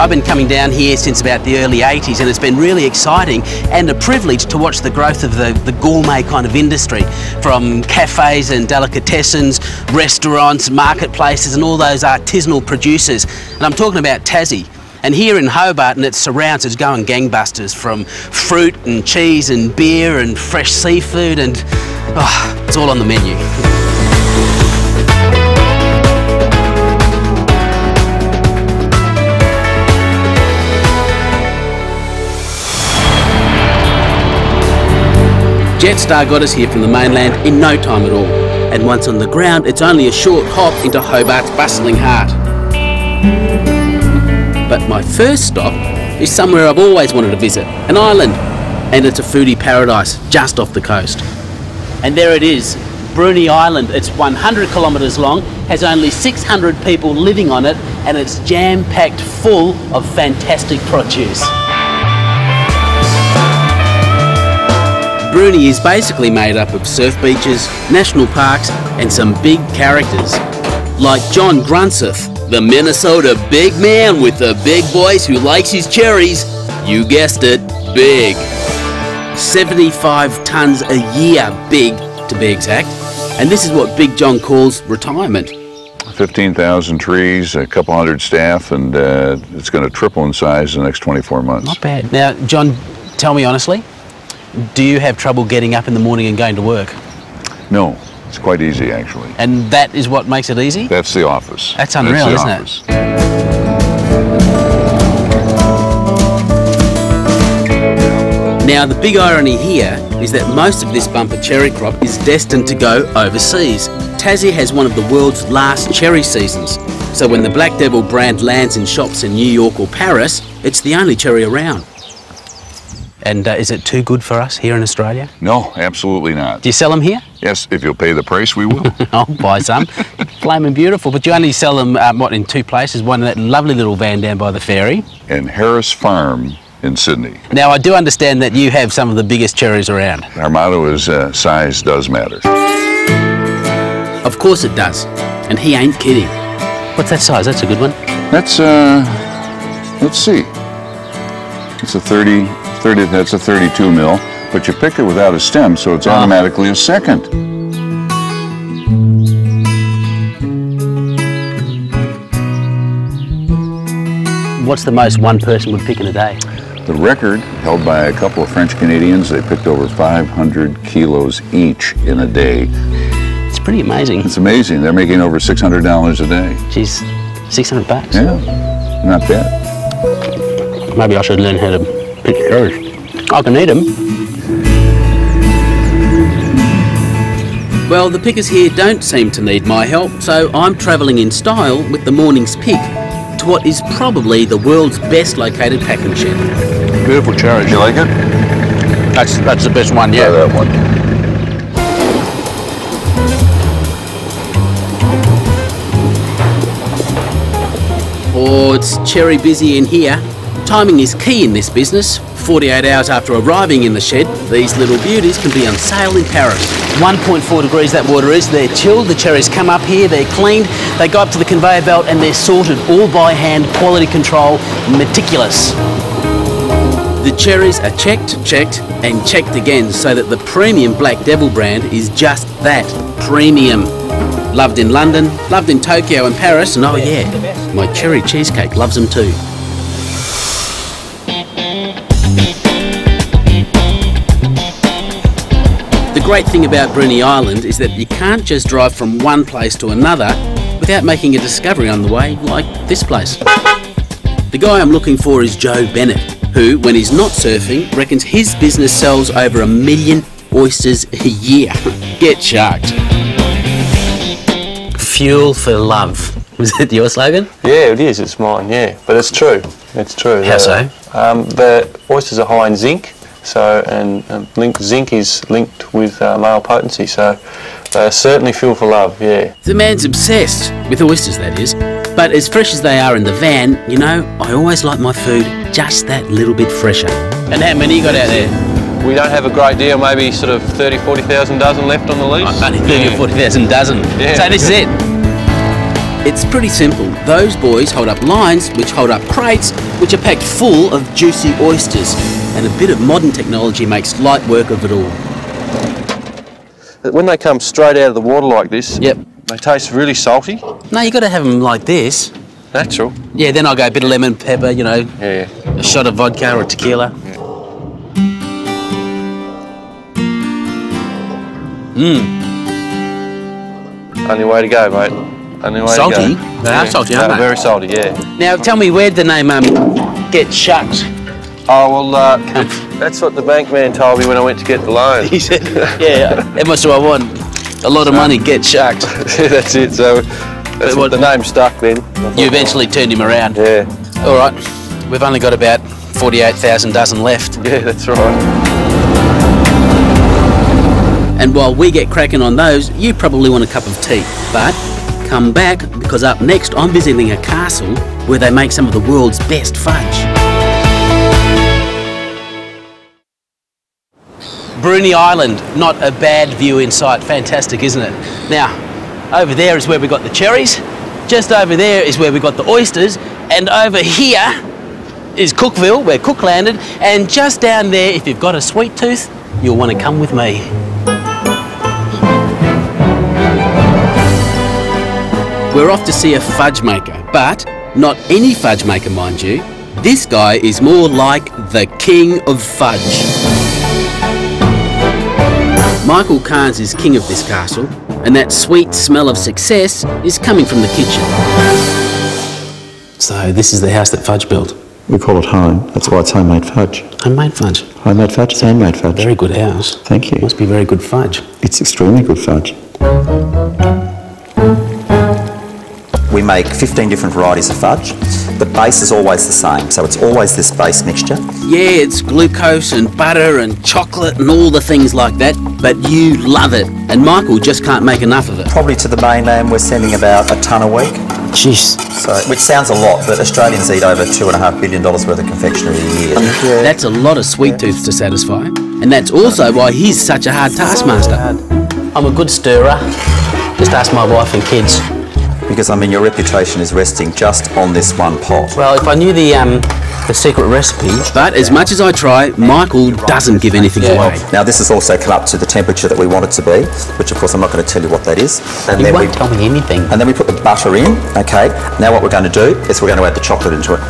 I've been coming down here since about the early 80s, and it's been really exciting and a privilege to watch the growth of the gourmet kind of industry, from cafes and delicatessens, restaurants, marketplaces and all those artisanal producers. And I'm talking about Tassie. And here in Hobart and its surrounds it's going gangbusters, from fruit and cheese and beer and fresh seafood, and it's all on the menu. Jetstar got us here from the mainland in no time at all, and once on the ground it's only a short hop into Hobart's bustling heart. But my first stop is somewhere I've always wanted to visit, an island, and it's a foodie paradise just off the coast. And there it is, Bruny Island. It's 100 kilometres long, has only 600 people living on it, and it's jam-packed full of fantastic produce. Bruny is basically made up of surf beaches, national parks and some big characters. Like John Grunseth, the Minnesota big man with the big voice who likes his cherries. You guessed it, big. 75 tonnes a year, big to be exact. And this is what Big John calls retirement. 15,000 trees, a couple hundred staff, and it's going to triple in size in the next 24 months. Not bad. Now, John, tell me honestly, do you have trouble getting up in the morning and going to work? No, it's quite easy actually. And that is what makes it easy? That's the office. That's unreal, isn't it? Now, the big irony here is that most of this bumper cherry crop is destined to go overseas. Tassie has one of the world's last cherry seasons, so when the Black Devil brand lands in shops in New York or Paris, it's the only cherry around. And is it too good for us here in Australia? No, absolutely not. Do you sell them here? Yes, if you'll pay the price, we will. I'll buy some. Flaming beautiful. But you only sell them, what, in two places? One in that lovely little van down by the ferry. And Harris Farm in Sydney. Now, I do understand that you have some of the biggest cherries around. Our motto is size does matter. Of course it does. And he ain't kidding. What's that size? That's a good one. That's, let's see. It's a 30, that's a 32 mil, but you picked it without a stem, so it's automatically a second. What's the most one person would pick in a day? The record held by a couple of French Canadians. They picked over 500 kilos each in a day. It's pretty amazing. It's amazing. They're making over $600 a day. Jeez, 600 bucks. Yeah, not bad. Maybe I should learn how to pick cherries. I can eat them. Well, the pickers here don't seem to need my help, so I'm travelling in style with the morning's pick to what is probably the world's best located packing shed. Beautiful cherries. You like it? That's the best one, yeah. Try that one. Oh, it's cherry busy in here. Timing is key in this business. 48 hours after arriving in the shed, these little beauties can be on sale in Paris. 1.4 degrees that water is. They're chilled, the cherries come up here, they're cleaned, they go up to the conveyor belt and they're sorted all by hand, quality control, meticulous. The cherries are checked and checked again so that the premium Black Devil brand is just that, premium. Loved in London, loved in Tokyo and Paris, and oh yeah, my cherry cheesecake loves them too. The great thing about Bruny Island is that you can't just drive from one place to another without making a discovery on the way, like this place. The guy I'm looking for is Joe Bennett, who, when he's not surfing, reckons his business sells over 1 million oysters a year. Get sharked. Fuel for love. Was that your slogan? Yeah, it is. It's mine, yeah. But it's true. It's true. How so? The oysters are high in zinc. So, and zinc is linked with male potency, so they're certainly fuel for love, yeah. The man's obsessed with oysters, that is. But as fresh as they are in the van, you know, I always like my food just that little bit fresher. And how many you got out there? We don't have a great deal, maybe sort of 30, 40,000 dozen left on the lease. Only 30 or 40,000 dozen. Yeah. So this is it. It's pretty simple. Those boys hold up lines, which hold up crates, which are packed full of juicy oysters, and a bit of modern technology makes light work of it all. When they come straight out of the water like this, Yep. they taste really salty. No, you got to have them like this. Natural. Yeah, then I'll go a bit of lemon, pepper, you know, Yeah. a shot of vodka or tequila. Only way to go, mate. Only way Salty? to go. They are salty, aren't they? Very salty, yeah. Now, tell me, where'd the name get shucked? Oh, well, that's what the bank man told me when I went to get the loan. He said, yeah, how much do I want? A lot of money, get shucked. Yeah, that's it. So that's what the name stuck then. You eventually turned him around. Yeah. All right, we've only got about 48,000 dozen left. Yeah, that's right. And while we get cracking on those, you probably want a cup of tea. But come back, because up next I'm visiting a castle where they make some of the world's best fudge. Bruny Island, not a bad view in sight. Fantastic, isn't it? Now, over there is where we got the cherries. Just over there is where we got the oysters. And over here is Cookville, where Cook landed. And just down there, if you've got a sweet tooth, you'll want to come with me. We're off to see a fudge maker, but not any fudge maker, mind you. This guy is more like the king of fudge. Michael Carnes is king of this castle, and that sweet smell of success is coming from the kitchen. So this is the house that Fudge built? We call it home. That's why it's homemade fudge. Homemade fudge? Homemade fudge is handmade fudge. Very good house. Thank you. Must be very good fudge. It's extremely good fudge. We make 15 different varieties of fudge. The base is always the same, so it's always this base mixture. Yeah, it's glucose and butter and chocolate and all the things like that, but you love it, and Michael just can't make enough of it. Probably to the mainland we're sending about a tonne a week. Jeez. So, which sounds a lot, but Australians eat over $2.5 billion worth of confectionery a year. That's a lot of sweet tooth to satisfy, and that's also why he's such a hard taskmaster. I'm a good stirrer. Just ask my wife and kids. Because, I mean, your reputation is resting just on this one pot. Well, if I knew the secret recipe... But as much as I try, Michael doesn't give anything away. Now, this has also come up to the temperature that we want it to be, which, of course, I'm not going to tell you what that is. And You won't tell me anything. And then we put the butter in, okay. Now what we're going to do is we're going to add the chocolate into it.